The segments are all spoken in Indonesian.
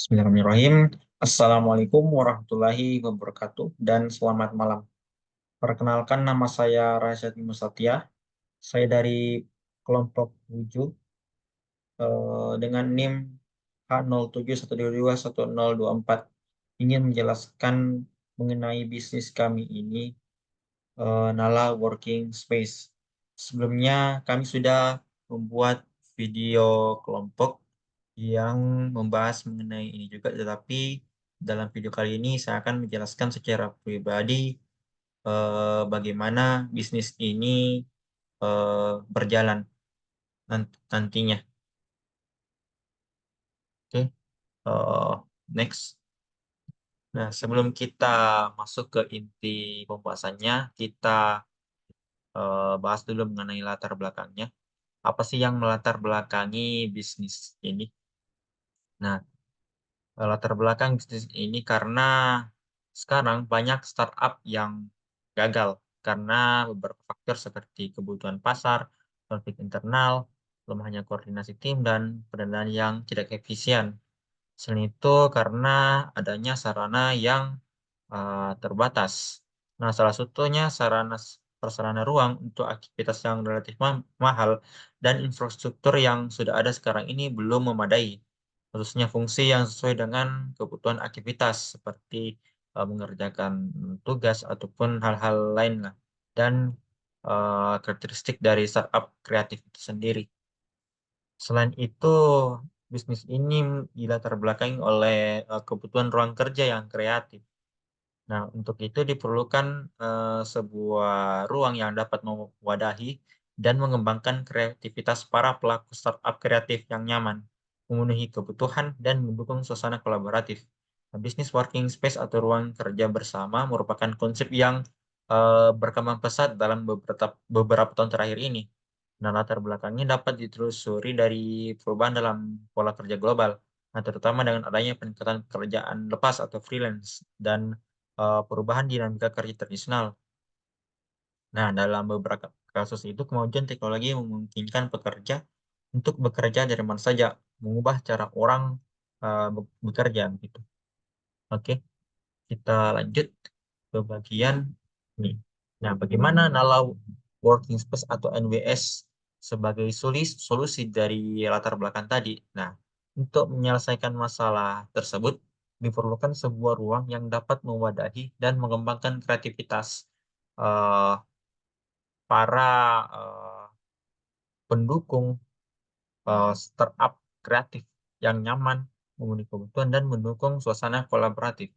Bismillahirrahmanirrahim. Assalamualaikum warahmatullahi wabarakatuh dan selamat malam. Perkenalkan nama saya Rasyad Bima Satya. Saya dari kelompok 7 dengan NIM H0712211024 ingin menjelaskan mengenai bisnis kami ini, Nala Working Space. Sebelumnya kami sudah membuat video kelompok yang membahas mengenai ini juga, tetapi dalam video kali ini saya akan menjelaskan secara pribadi bagaimana bisnis ini berjalan nantinya. Oke, next. Nah, sebelum kita masuk ke inti pembahasannya, kita bahas dulu mengenai latar belakangnya. Apa sih yang melatar belakangi bisnis ini? Nah, latar belakang bisnis ini karena sekarang banyak startup yang gagal karena beberapa faktor seperti kebutuhan pasar, konflik internal, lemahnya koordinasi tim, dan pendanaan yang tidak efisien. Selain itu karena adanya sarana yang terbatas. Nah, salah satunya prasarana ruang untuk aktivitas yang relatif mahal dan infrastruktur yang sudah ada sekarang ini belum memadai, khususnya fungsi yang sesuai dengan kebutuhan aktivitas seperti mengerjakan tugas ataupun hal-hal lain lah. Dan karakteristik dari startup kreatif itu sendiri. Selain itu, bisnis ini dilatar belakangi oleh kebutuhan ruang kerja yang kreatif. Nah, untuk itu diperlukan sebuah ruang yang dapat mewadahi dan mengembangkan kreativitas para pelaku startup kreatif yang nyaman, memenuhi kebutuhan, dan mendukung suasana kolaboratif. Nah, Business working space atau ruang kerja bersama merupakan konsep yang berkembang pesat dalam beberapa tahun terakhir ini. Nah, latar belakangnya dapat ditelusuri dari perubahan dalam pola kerja global, nah, terutama dengan adanya peningkatan pekerjaan lepas atau freelance dan perubahan dinamika kerja tradisional. Nah, dalam beberapa kasus itu kemajuan teknologi memungkinkan pekerja untuk bekerja dari mana saja, mengubah cara orang bekerja gitu. Oke, kita lanjut ke bagian ini. Nah, bagaimana Nalau Working Space atau NWS sebagai solusi dari latar belakang tadi? Nah, untuk menyelesaikan masalah tersebut, diperlukan sebuah ruang yang dapat mewadahi dan mengembangkan kreativitas eh, para eh, pendukung startup kreatif yang nyaman, memenuhi kebutuhan, dan mendukung suasana kolaboratif.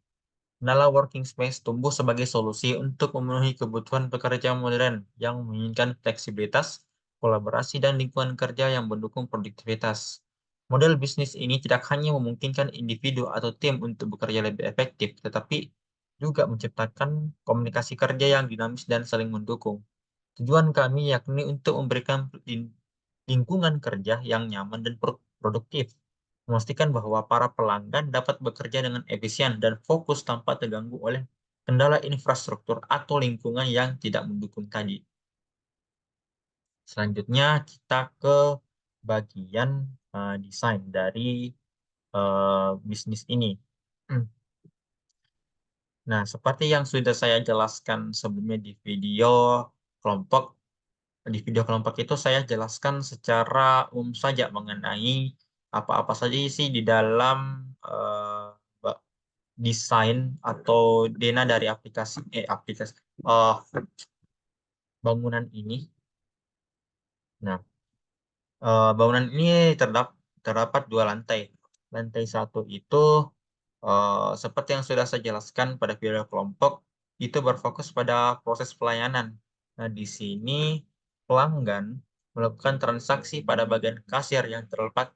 Nala Working Space tumbuh sebagai solusi untuk memenuhi kebutuhan pekerja modern yang menginginkan fleksibilitas, kolaborasi, dan lingkungan kerja yang mendukung produktivitas. Model bisnis ini tidak hanya memungkinkan individu atau tim untuk bekerja lebih efektif, tetapi juga menciptakan komunikasi kerja yang dinamis dan saling mendukung. Tujuan kami yakni untuk memberikan lingkungan kerja yang nyaman dan produktif, memastikan bahwa para pelanggan dapat bekerja dengan efisien dan fokus tanpa terganggu oleh kendala infrastruktur atau lingkungan yang tidak mendukung tadi. Selanjutnya kita ke bagian desain dari bisnis ini. Nah, seperti yang sudah saya jelaskan sebelumnya kelompok, di video kelompok itu saya jelaskan secara umum saja mengenai apa-apa saja sih di dalam ba- desain atau dena dari aplikasi eh, bangunan ini. Nah, bangunan ini terdapat dua lantai. Lantai satu itu seperti yang sudah saya jelaskan pada video kelompok, itu berfokus pada proses pelayanan. Nah, di sini pelanggan melakukan transaksi pada bagian kasir yang terletak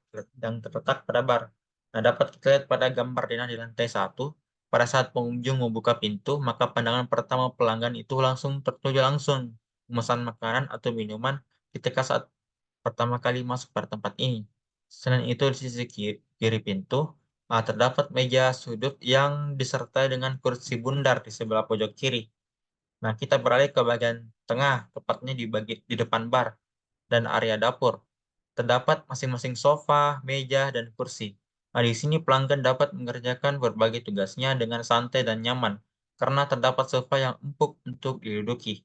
pada bar. Nah, dapat kita lihat pada gambar di lantai satu. Pada saat pengunjung membuka pintu, maka pandangan pertama pelanggan itu langsung tertuju langsung memesan makanan atau minuman ketika saat pertama kali masuk pada tempat ini. Selain itu, di sisi kiri pintu, terdapat meja sudut yang disertai dengan kursi bundar di sebelah pojok kiri. Nah, kita beralih ke bagian tengah, tepatnya di depan bar dan area dapur. Terdapat masing-masing sofa, meja, dan kursi. Nah, di sini pelanggan dapat mengerjakan berbagai tugasnya dengan santai dan nyaman karena terdapat sofa yang empuk untuk diduduki.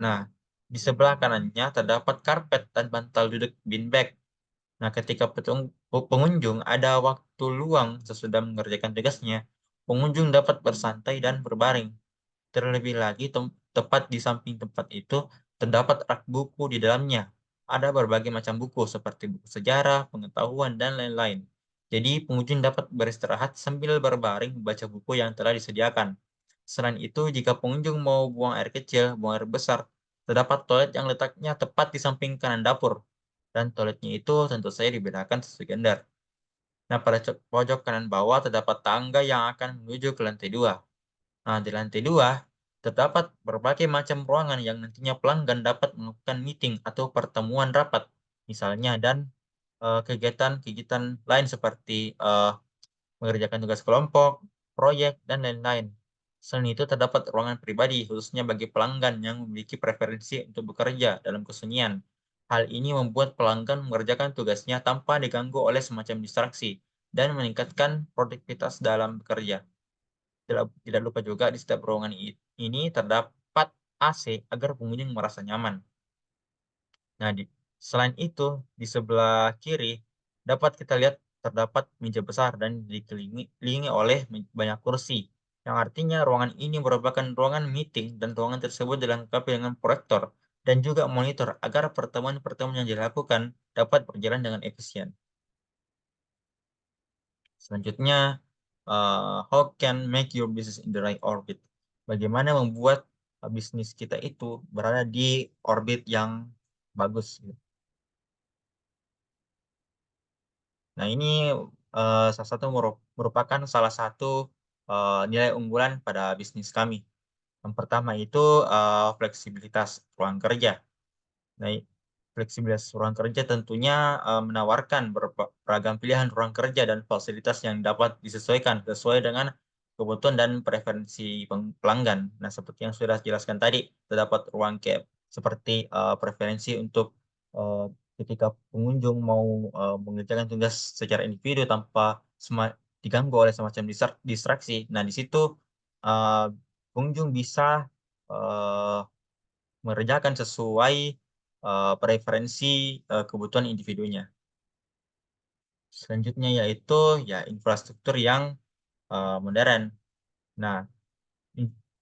Nah, di sebelah kanannya terdapat karpet dan bantal duduk beanbag. Nah, ketika pengunjung ada waktu luang sesudah mengerjakan tugasnya, pengunjung dapat bersantai dan berbaring. Terlebih lagi, tepat di samping tempat itu terdapat rak buku di dalamnya. Ada berbagai macam buku seperti buku sejarah, pengetahuan, dan lain-lain. Jadi, pengunjung dapat beristirahat sambil berbaring membaca buku yang telah disediakan. Selain itu, jika pengunjung mau buang air kecil, buang air besar, terdapat toilet yang letaknya tepat di samping kanan dapur. Dan toiletnya itu tentu saja dibedakan sesuai gender. Nah, pada pojok kanan bawah terdapat tangga yang akan menuju ke lantai 2. Nah, di lantai 2 terdapat berbagai macam ruangan yang nantinya pelanggan dapat melakukan meeting atau pertemuan rapat, misalnya, dan kegiatan-kegiatan lain seperti mengerjakan tugas kelompok, proyek, dan lain-lain. Selain itu, terdapat ruangan pribadi khususnya bagi pelanggan yang memiliki preferensi untuk bekerja dalam kesunyian. Hal ini membuat pelanggan mengerjakan tugasnya tanpa diganggu oleh semacam distraksi dan meningkatkan produktivitas dalam bekerja. Tidak lupa juga di setiap ruangan ini terdapat AC agar pengunjung merasa nyaman. Nah, selain itu, di sebelah kiri dapat kita lihat terdapat meja besar dan dikelilingi oleh banyak kursi, yang artinya ruangan ini merupakan ruangan meeting dan ruangan tersebut dilengkapi dengan proyektor dan juga monitor agar pertemuan-pertemuan yang dilakukan dapat berjalan dengan efisien. Selanjutnya, how can make your business in the right orbit? Bagaimana membuat bisnis kita itu berada di orbit yang bagus, gitu. Nah, ini merupakan salah satu nilai unggulan pada bisnis kami. Yang pertama itu fleksibilitas ruang kerja. Nah, fleksibilitas ruang kerja tentunya menawarkan beragam pilihan ruang kerja dan fasilitas yang dapat disesuaikan sesuai dengan kebutuhan dan preferensi pelanggan. Nah, seperti yang sudah jelaskan tadi, terdapat ruang kayak seperti preferensi untuk eh, ketika pengunjung mau mengerjakan tugas secara individu tanpa diganggu oleh semacam distraksi. Nah, di situ eh, pengunjung bisa eh, mengerjakan sesuai preferensi kebutuhan individunya. Selanjutnya yaitu ya infrastruktur yang modern. Nah,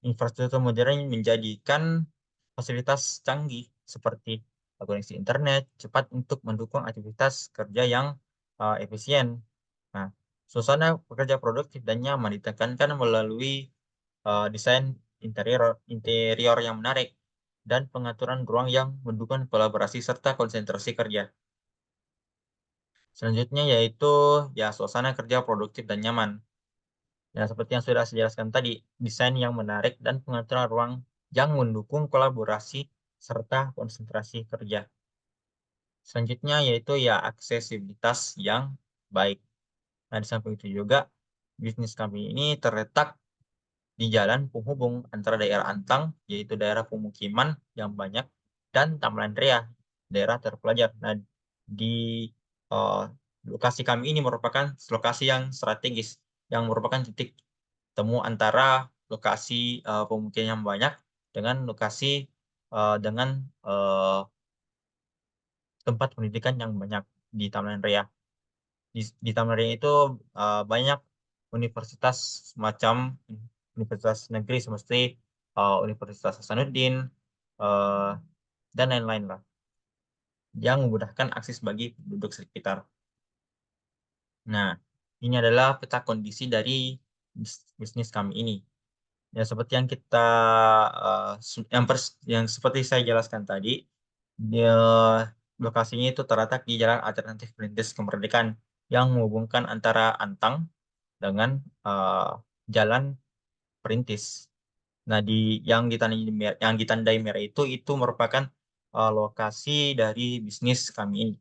infrastruktur modern menjadikan fasilitas canggih seperti koneksi internet cepat untuk mendukung aktivitas kerja yang efisien. Nah, suasana pekerja produktif dan nyaman ditekankan melalui desain interior yang menarik dan pengaturan ruang yang mendukung kolaborasi serta konsentrasi kerja. Selanjutnya yaitu ya suasana kerja produktif dan nyaman. Ya, seperti yang sudah saya jelaskan tadi, desain yang menarik dan pengaturan ruang yang mendukung kolaborasi serta konsentrasi kerja. Selanjutnya yaitu ya aksesibilitas yang baik. Nah, di samping itu juga bisnis kami ini terletak di jalan penghubung antara daerah Antang, yaitu daerah pemukiman yang banyak, dan Taman Ria, daerah terpelajar. Nah, di eh, lokasi kami ini merupakan lokasi yang strategis, yang merupakan titik temu antara lokasi pemukiman yang banyak dengan lokasi dengan eh, tempat pendidikan yang banyak di Taman Ria. Di Taman Ria itu banyak universitas semacam universitas negeri seperti Universitas Hasanuddin eh, dan lain-lain lah yang memudahkan akses bagi penduduk sekitar. Nah, ini adalah peta kondisi dari bisnis kami ini. Ya, seperti yang kita yang seperti saya jelaskan tadi, dia lokasinya itu terletak di Jalan Alternatif Perintis Kemerdekaan yang menghubungkan antara Antang dengan Jalan Perintis. Nah, yang ditandai merah itu merupakan lokasi dari bisnis kami ini.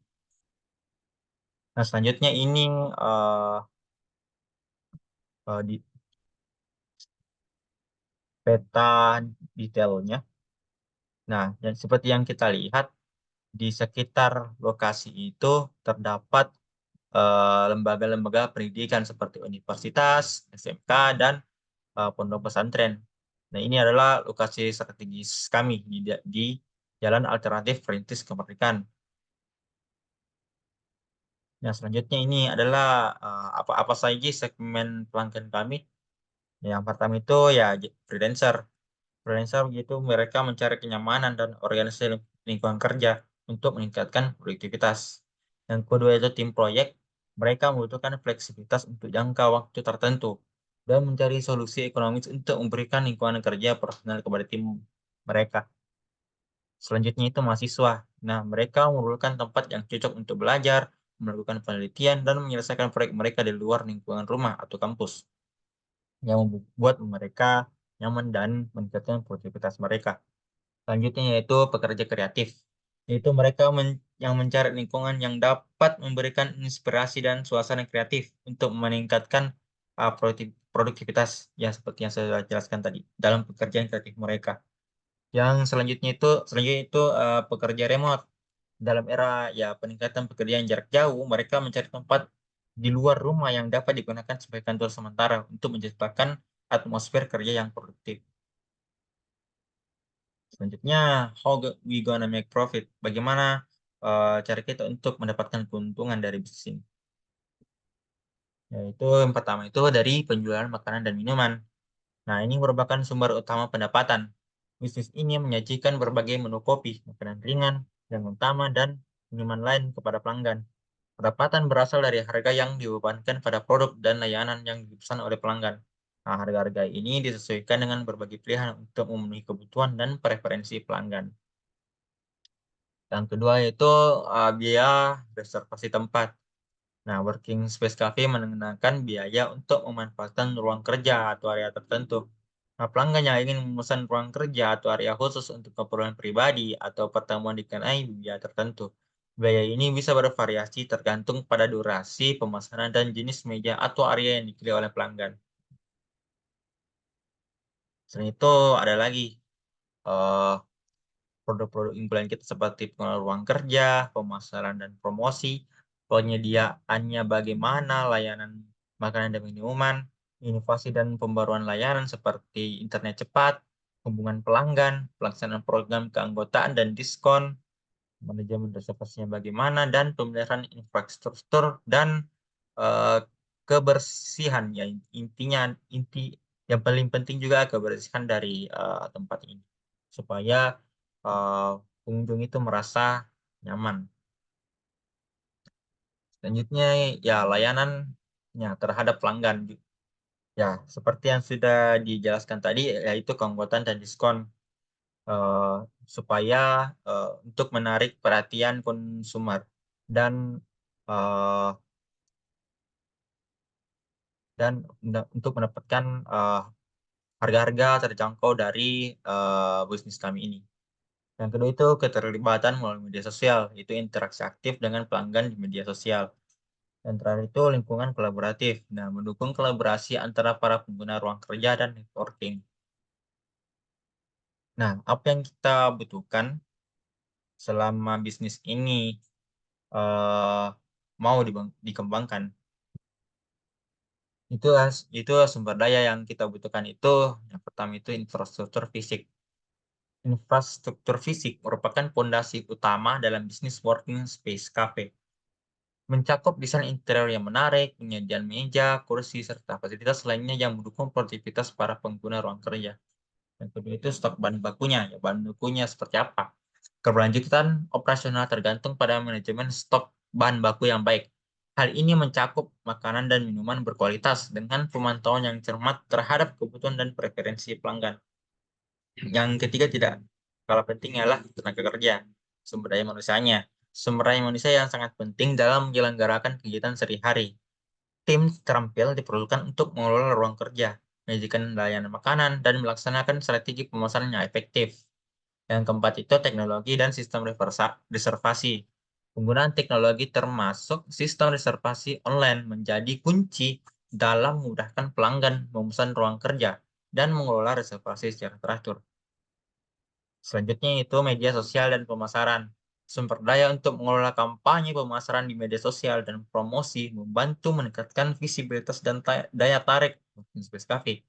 Nah, selanjutnya ini eh, di peta detailnya. Nah, dan seperti yang kita lihat di sekitar lokasi itu terdapat lembaga-lembaga pendidikan seperti universitas, SMK, dan pondok pesantren. Nah, ini adalah lokasi strategis kami di Jalan Alternatif Perintis Kemerdekaan. Nah, selanjutnya ini adalah apa-apa saja segmen pelanggan kami. Yang pertama itu ya freelancer. Freelancer begitu mereka mencari kenyamanan dan organisasi lingkungan kerja untuk meningkatkan produktivitas. Yang kedua itu tim proyek. Mereka membutuhkan fleksibilitas untuk jangka waktu tertentu dan mencari solusi ekonomis untuk memberikan lingkungan kerja profesional kepada tim mereka. Selanjutnya itu mahasiswa. Nah, mereka memerlukan tempat yang cocok untuk belajar, melakukan penelitian, dan menyelesaikan proyek mereka di luar lingkungan rumah atau kampus, yang membuat mereka nyaman dan meningkatkan produktivitas mereka. Selanjutnya yaitu pekerja kreatif, yaitu mereka yang mencari lingkungan yang dapat memberikan inspirasi dan suasana kreatif untuk meningkatkan produktivitas, ya seperti yang saya jelaskan tadi dalam pekerjaan kreatif mereka. Yang selanjutnya itu pekerja remote. Dalam era ya peningkatan pekerjaan jarak jauh, mereka mencari tempat di luar rumah yang dapat digunakan sebagai kantor sementara untuk menciptakan atmosfer kerja yang produktif. Selanjutnya, we gonna make profit? Bagaimana cara kita untuk mendapatkan keuntungan dari bisnis ini? Yaitu yang pertama itu dari penjualan makanan dan minuman. Nah, ini merupakan sumber utama pendapatan. Bisnis ini menyajikan berbagai menu kopi, makanan ringan, yang utama, dan minuman lain kepada pelanggan. Pendapatan berasal dari harga yang dibebankan pada produk dan layanan yang dipesan oleh pelanggan. Nah, harga-harga ini disesuaikan dengan berbagai pilihan untuk memenuhi kebutuhan dan preferensi pelanggan. Yang kedua yaitu biaya reservasi tempat. Nah, working space cafe mengenakan biaya untuk memanfaatkan ruang kerja atau area tertentu. Nah, pelanggan yang ingin memesan ruang kerja atau area khusus untuk keperluan pribadi atau pertemuan dikenai biaya tertentu. Biaya ini bisa bervariasi tergantung pada durasi pemesanan dan jenis meja atau area yang dipilih oleh pelanggan. Selain itu, ada lagi eh, produk-produk unggulan kita seperti pengelola ruang kerja, pemasaran dan promosi, penyediaannya bagaimana, layanan makanan dan minuman, inovasi dan pembaruan layanan seperti internet cepat, hubungan pelanggan, pelaksanaan program keanggotaan dan diskon, manajemen reservasinya bagaimana, dan pemeliharaan infrastruktur dan eh, kebersihan. Ya, inti yang paling penting juga kebersihan dari tempat ini supaya eh, pengunjung itu merasa nyaman. Selanjutnya ya layanannya terhadap pelanggan. Ya, seperti yang sudah dijelaskan tadi, yaitu keanggotaan dan diskon eh, supaya untuk menarik perhatian konsumer dan eh, untuk mendapatkan harga-harga terjangkau dari bisnis kami ini. Yang kedua itu keterlibatan melalui media sosial, itu interaksi aktif dengan pelanggan di media sosial. Dan terakhir itu lingkungan kolaboratif. Nah, mendukung kolaborasi antara para pengguna ruang kerja dan networking. Nah, apa yang kita butuhkan selama bisnis ini eh, mau dikembangkan? Itu sumber daya yang kita butuhkan itu yang pertama itu infrastruktur fisik. Infrastruktur fisik merupakan fondasi utama dalam bisnis working space cafe. Mencakup desain interior yang menarik, penyediaan meja, kursi, serta fasilitas lainnya yang mendukung produktivitas para pengguna ruang kerja. Yang kedua itu stok bahan bakunya. Ya, bahan bakunya seperti apa? Keberlanjutan operasional tergantung pada manajemen stok bahan baku yang baik. Hal ini mencakup makanan dan minuman berkualitas dengan pemantauan yang cermat terhadap kebutuhan dan preferensi pelanggan. Yang ketiga tidak kalah penting adalah tenaga kerja, sumber daya manusianya. Sumber daya manusia yang sangat penting dalam menyelenggarakan kegiatan sehari-hari. Tim terampil diperlukan untuk mengelola ruang kerja, menyajikan layanan makanan, dan melaksanakan strategi pemesanan yang efektif. Yang keempat itu teknologi dan sistem reservasi. Penggunaan teknologi termasuk sistem reservasi online menjadi kunci dalam memudahkan pelanggan memesan ruang kerja dan mengelola reservasi secara teratur. Selanjutnya itu media sosial dan pemasaran. sumber daya untuk mengelola kampanye pemasaran di media sosial dan promosi, membantu meningkatkan visibilitas dan daya tarik spesifik,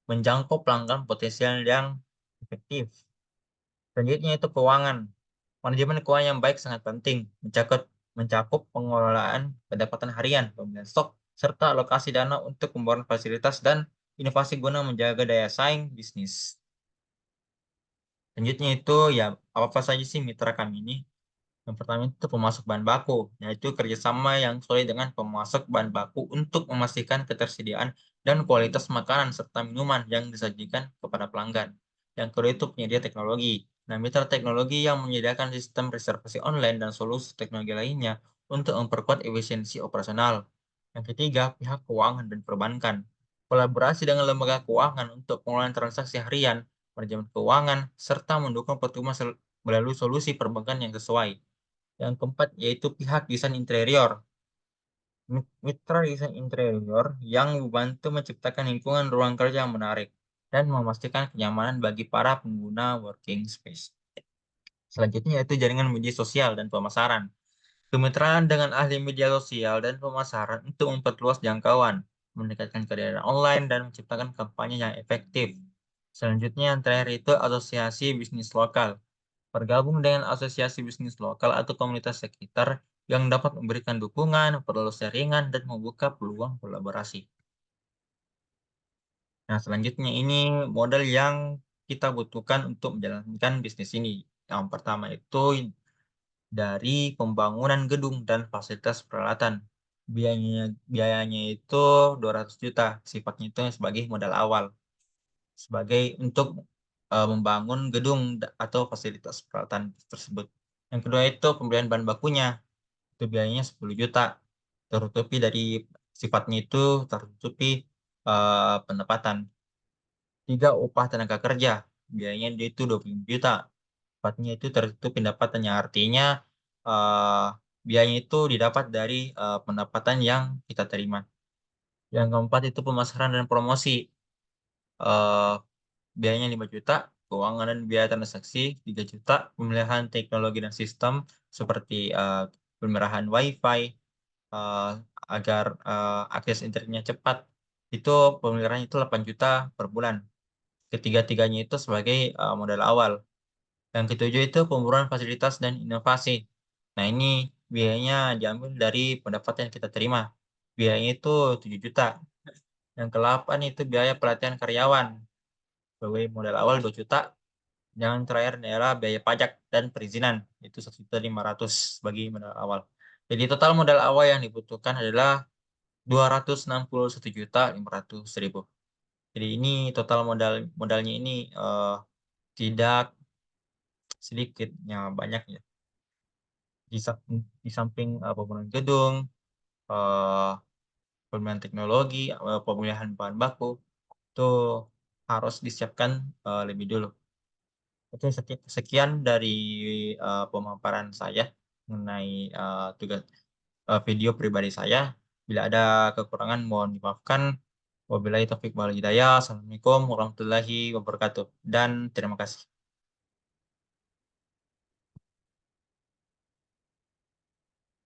menjangkau pelanggan potensial yang efektif. Selanjutnya itu keuangan. Manajemen keuangan yang baik sangat penting, mencakup pengelolaan pendapatan harian, pembelian stok, serta alokasi dana untuk pembaruan fasilitas dan inovasi guna menjaga daya saing bisnis. Selanjutnya itu ya apa saja sih mitra kami ini? Yang pertama itu pemasok bahan baku, yaitu kerjasama yang solid dengan pemasok bahan baku untuk memastikan ketersediaan dan kualitas makanan serta minuman yang disajikan kepada pelanggan. Yang kedua itu penyedia teknologi. Nah, mitra teknologi yang menyediakan sistem reservasi online dan solusi teknologi lainnya untuk memperkuat efisiensi operasional. Yang ketiga, pihak keuangan dan perbankan. Kolaborasi dengan lembaga keuangan untuk pengelolaan transaksi harian, manajemen keuangan, serta mendukung pertumbuhan melalui solusi perbankan yang sesuai. Yang keempat yaitu pihak desain interior. Mitra desain interior yang membantu menciptakan lingkungan ruang kerja yang menarik dan memastikan kenyamanan bagi para pengguna working space. Selanjutnya yaitu jaringan media sosial dan pemasaran. Kemitraan dengan ahli media sosial dan pemasaran untuk memperluas jangkauan, meningkatkan kehadiran online, dan menciptakan kampanye yang efektif. Selanjutnya yang terakhir itu asosiasi bisnis lokal. Bergabung dengan asosiasi bisnis lokal atau komunitas sekitar yang dapat memberikan dukungan, perlu sharingan, dan membuka peluang kolaborasi. Nah, selanjutnya ini modal yang kita butuhkan untuk menjalankan bisnis ini. Yang pertama itu dari pembangunan gedung dan fasilitas peralatan. Biayanya itu 200 juta, sifatnya itu sebagai modal awal, sebagai untuk membangun gedung atau fasilitas peralatan tersebut. Yang kedua itu pembelian bahan bakunya, itu biayanya 10 juta, tertutupi dari sifatnya itu tertutupi pendapatan. Tiga, upah tenaga kerja, biayanya dia itu 25 juta, sifatnya itu tertutup pendapatannya, artinya eh, biayanya itu didapat dari pendapatan yang kita terima. Yang keempat itu pemasaran dan promosi. Eh, Biayanya 5 juta, keuangan dan biaya transaksi 3 juta, pemeliharaan teknologi dan sistem seperti pemeliharaan WiFi eh, agar akses internetnya cepat. Itu pemeliharaan itu 8 juta per bulan. Ketiga-tiganya itu sebagai modal awal. Yang ketujuh itu pemburuan fasilitas dan inovasi. Nah, ini biayanya diambil dari pendapatan yang kita terima. Biayanya itu 7 juta. Yang ke-8 itu biaya pelatihan karyawan. Sebagai modal awal 2 juta. Yang terakhir adalah biaya pajak dan perizinan. Itu 1.500.000 bagi modal awal. Jadi total modal awal yang dibutuhkan adalah 261.500.000. Jadi ini total modalnya ini tidak sedikitnya banyak ya. Di samping pembangunan gedung, eh, pemilihan teknologi, pemilihan bahan baku, itu harus disiapkan lebih dulu. Oke, sekian dari pemaparan saya mengenai tugas video pribadi saya. Bila ada kekurangan mohon dimaafkan. Wabillahi taufiq wal hidayah. Assalamualaikum warahmatullahi wabarakatuh. Dan terima kasih.